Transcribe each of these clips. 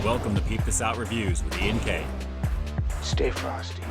Welcome to Peep This Out Reviews with Ian K. Stay frosty.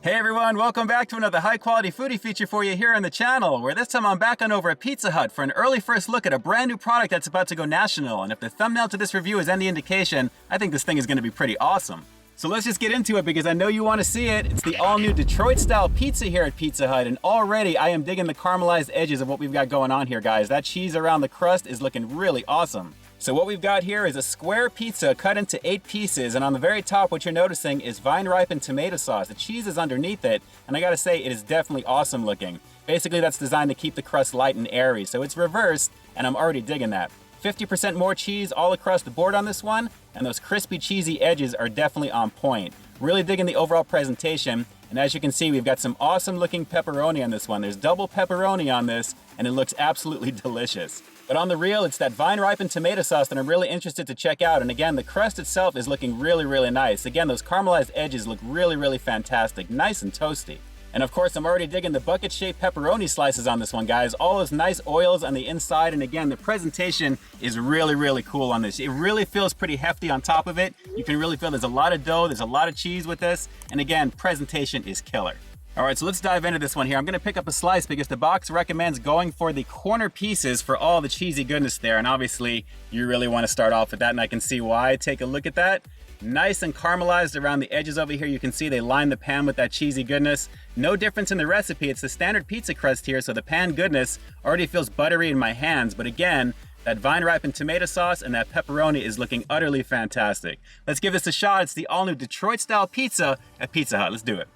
Hey everyone, welcome back to another high quality foodie feature for you here on the channel, where this time I'm back on over at Pizza Hut for an early first look at a brand new product that's about to go national. And if the thumbnail to this review is any indication, I think this thing is going to be pretty awesome. So let's just get into it because I know you want to see it. It's the all new Detroit style pizza here at Pizza Hut, and already I am digging the caramelized edges of what we've got going on here, guys. That cheese around the crust is looking really awesome. So what we've got here is a square pizza cut into 8 pieces, and on the very top what you're noticing is vine-ripened tomato sauce. The cheese is underneath it, and I gotta say it is definitely awesome looking. Basically that's designed to keep the crust light and airy, so it's reversed, and I'm already digging that. 50% more cheese all across the board on this one, and those crispy cheesy edges are definitely on point. Really digging the overall presentation, and as you can see we've got some awesome looking pepperoni on this one. There's double pepperoni on this, and it looks absolutely delicious. But on the real, it's that vine-ripened tomato sauce that I'm really interested to check out. And again, the crust itself is looking really, really nice. Again, those caramelized edges look really, really fantastic, nice and toasty. And of course, I'm already digging the bucket-shaped pepperoni slices on this one, guys. All those nice oils on the inside, and again, the presentation is really, really cool on this. It really feels pretty hefty on top of it. You can really feel there's a lot of dough, there's a lot of cheese with this, and again, presentation is killer. All right, so let's dive into this one here. I'm gonna pick up a slice because the box recommends going for the corner pieces for all the cheesy goodness there, and obviously, you really wanna start off with that, and I can see why. Take a look at that. Nice and caramelized around the edges over here. You can see they line the pan with that cheesy goodness. No difference in the recipe. It's the standard pizza crust here, so the pan goodness already feels buttery in my hands. But again, that vine-ripened tomato sauce and that pepperoni is looking utterly fantastic. Let's give this a shot. It's the all-new Detroit-style pizza at Pizza Hut. Let's do it.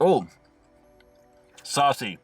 Oh, saucy.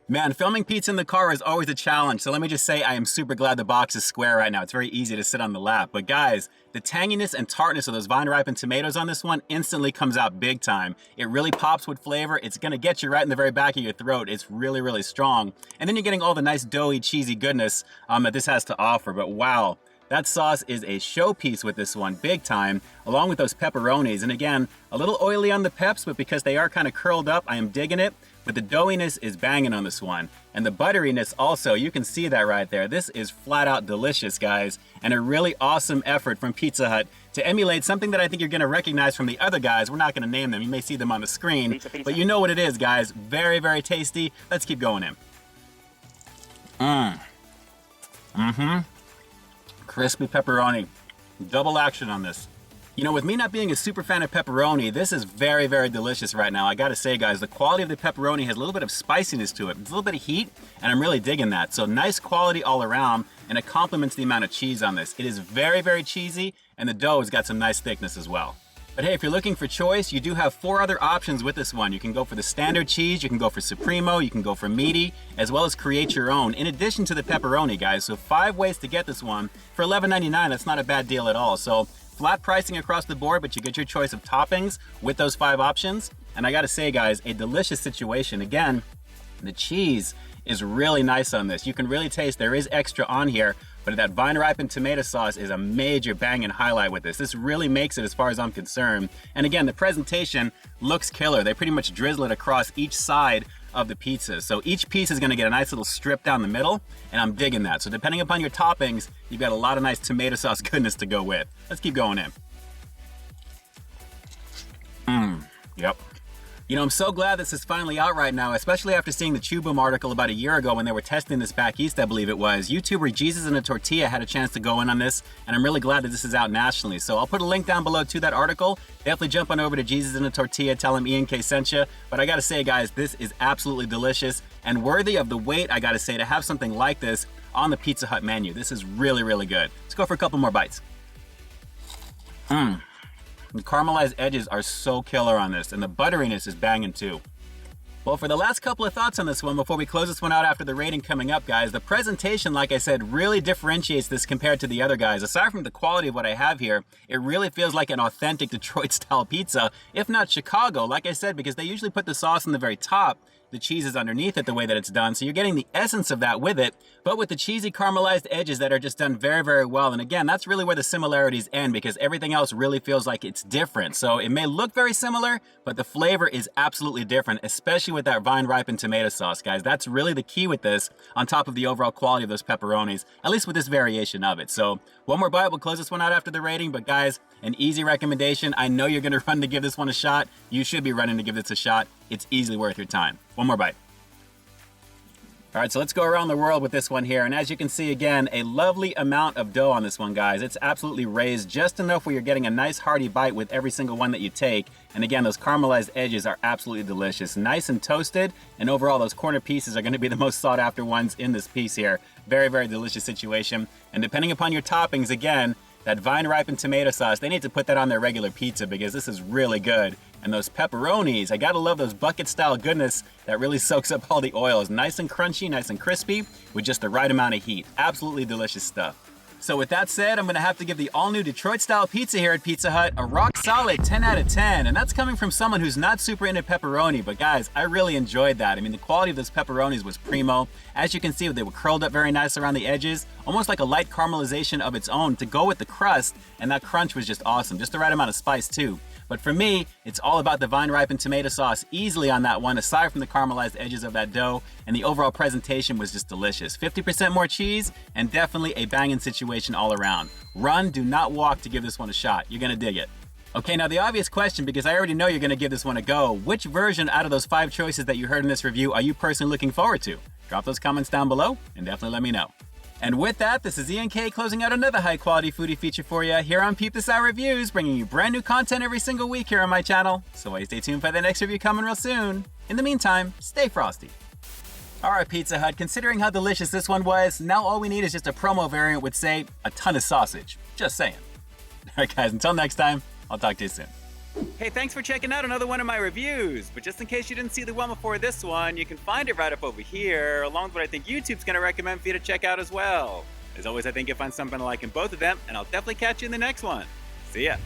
Man, filming pizza in the car is always a challenge, so let me just say I am super glad the box is square right now. It's very easy to sit on the lap. But guys, the tanginess and tartness of those vine-ripened tomatoes on this one instantly comes out big time. It really pops with flavor. It's gonna get you right in the very back of your throat. It's really, really strong. And then you're getting all the nice doughy, cheesy goodness that this has to offer. But wow, that sauce is a showpiece with this one, big time, along with those pepperonis. And again, a little oily on the peps, but because they are kind of curled up, I am digging it. But the doughiness is banging on this one. And the butteriness also, you can see that right there. This is flat out delicious, guys. And a really awesome effort from Pizza Hut to emulate something that I think you're gonna recognize from the other guys. We're not gonna name them, you may see them on the screen, but you know what it is, guys. Very, very tasty. Let's keep going in. Crispy pepperoni, double action on this. You know, with me not being a super fan of pepperoni, this is very, very delicious right now. I gotta say, guys, the quality of the pepperoni has a little bit of spiciness to it. It's a little bit of heat, and I'm really digging that. So nice quality all around, and it complements the amount of cheese on this. It is very, very cheesy, and the dough has got some nice thickness as well. But hey, if you're looking for choice, you do have 4 other options with this one. You can go for the standard cheese, you can go for Supremo, you can go for meaty, as well as create your own, in addition to the pepperoni, guys. So 5 ways to get this one. For $11.99, that's not a bad deal at all. So flat pricing across the board, but you get your choice of toppings with those 5 options. And I gotta say, guys, a delicious situation. Again, the cheese is really nice on this. You can really taste there is extra on here, but that vine-ripened tomato sauce is a major banging highlight with this. This really makes it as far as I'm concerned. And again, the presentation looks killer. They pretty much drizzle it across each side of the pizza. So each piece is gonna get a nice little strip down the middle, and I'm digging that. So depending upon your toppings, you've got a lot of nice tomato sauce goodness to go with. Let's keep going in. Yep. You know, I'm so glad this is finally out right now, especially after seeing the Chew Boom article about a year ago when they were testing this back east, I believe it was. YouTuber Jesus and a Tortilla had a chance to go in on this, and I'm really glad that this is out nationally. So I'll put a link down below to that article. Definitely jump on over to Jesus and a Tortilla, tell him Ian K sent you. But I gotta say, guys, this is absolutely delicious and worthy of the wait, I gotta say, to have something like this on the Pizza Hut menu. This is really, really good. Let's go for a couple more bites. The caramelized edges are so killer on this, and the butteriness is banging too. Well, for the last couple of thoughts on this one before we close this one out after the rating coming up, guys, the presentation, like I said, really differentiates this compared to the other guys. Aside from the quality of what I have here, it really feels like an authentic Detroit-style pizza, if not Chicago, like I said, because they usually put the sauce in the very top, the cheese is underneath it the way that it's done, so you're getting the essence of that with it, but with the cheesy caramelized edges that are just done very, very well. And again, that's really where the similarities end, because everything else really feels like it's different. So it may look very similar, but the flavor is absolutely different, especially with that vine-ripened tomato sauce, guys. That's really the key with this, on top of the overall quality of those pepperonis, at least with this variation of it. So one more bite, we'll close this one out after the rating, but guys, an easy recommendation. I know you're gonna run to give this one a shot. You should be running to give this a shot. It's easily worth your time. One more bite. All right, so let's go around the world with this one here. And as you can see, again, a lovely amount of dough on this one, guys. It's absolutely raised just enough where you're getting a nice hearty bite with every single one that you take. And again, those caramelized edges are absolutely delicious. Nice and toasted. And overall, those corner pieces are gonna be the most sought after ones in this piece here. Very, very delicious situation. And depending upon your toppings, again, that vine-ripened tomato sauce, they need to put that on their regular pizza because this is really good. And those pepperonis, I gotta love those bucket-style goodness that really soaks up all the oils. Nice and crunchy, nice and crispy, with just the right amount of heat. Absolutely delicious stuff. So with that said, I'm gonna have to give the all-new Detroit-style pizza here at Pizza Hut a rock-solid 10 out of 10. And that's coming from someone who's not super into pepperoni, but guys, I really enjoyed that. I mean, the quality of those pepperonis was primo. As you can see, they were curled up very nice around the edges, almost like a light caramelization of its own to go with the crust, and that crunch was just awesome. Just the right amount of spice, too. But for me, it's all about the vine-ripened tomato sauce easily on that one, aside from the caramelized edges of that dough, and the overall presentation was just delicious. 50% more cheese, and definitely a banging situation all around. Run, do not walk to give this one a shot. You're gonna dig it. Okay, now the obvious question, because I already know you're gonna give this one a go, which version out of those 5 choices that you heard in this review are you personally looking forward to? Drop those comments down below, and definitely let me know. And with that, this is Ian K closing out another high-quality foodie feature for you here on Peep This Out Reviews, bringing you brand new content every single week here on my channel. So stay tuned for the next review coming real soon. In the meantime, stay frosty. All right, Pizza Hut, considering how delicious this one was, now all we need is just a promo variant with, say, a ton of sausage. Just saying. All right, guys, until next time, I'll talk to you soon. Hey, thanks for checking out another one of my reviews. But just in case you didn't see the one before this one, you can find it right up over here, along with what I think YouTube's gonna recommend for you to check out as well. As always, I think you'll find something to like in both of them, and I'll definitely catch you in the next one. See ya.